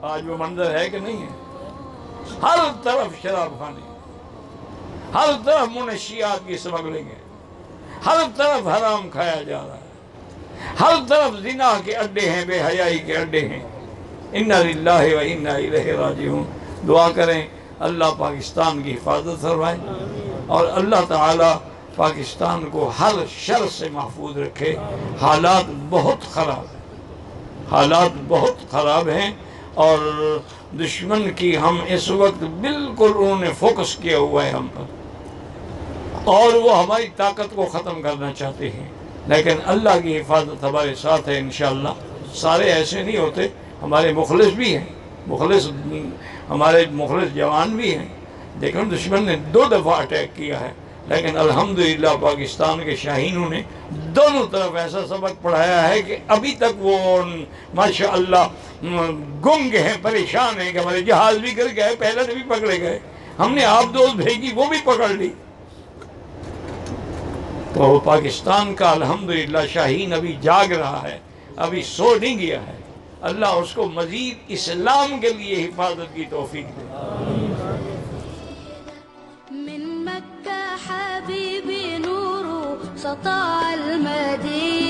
آج وہ منظر ہے کہ نہیں ہے؟ ہر طرف شراب خانے، ہر طرف منشیات کی اسمگلنگ ہے، ہر طرف حرام کھایا جا رہا ہے، ہر طرف زنا کے اڈے ہیں، بے حیائی کے اڈے ہیں۔ انا للہ و انا الیہ راجعون۔ دعا کریں اللہ پاکستان کی حفاظت فرمائے اور اللہ تعالی پاکستان کو ہر شر سے محفوظ رکھے۔ حالات بہت خراب ہیں، حالات بہت خراب ہیں، اور دشمن کی ہم اس وقت بالکل انہوں نے فوکس کیا ہوا ہے ہم پر، اور وہ ہماری طاقت کو ختم کرنا چاہتے ہیں، لیکن اللہ کی حفاظت ہمارے ساتھ ہے انشاءاللہ۔ سارے ایسے نہیں ہوتے، ہمارے مخلص بھی ہیں، ہمارے مخلص جوان بھی ہیں، لیکن دشمن نے 2 دفعہ اٹیک کیا ہے، لیکن الحمدللہ پاکستان کے شاہینوں نے دونوں طرف ایسا سبق پڑھایا ہے کہ ابھی تک وہ ماشاءاللہ گنگ ہیں، پریشان ہیں کہ ہمارے جہاز بھی گر گئے، پہلے بھی پکڑے گئے، ہم نے آپ دوست بھیجی وہ بھی پکڑ لی۔ تو پاکستان کا الحمدللہ شاہین ابھی جاگ رہا ہے، ابھی سو نہیں گیا ہے۔ اللہ اس کو مزید اسلام کے لیے حفاظت کی توفیق دے۔ من مكة حبيبي نور سطع المدينة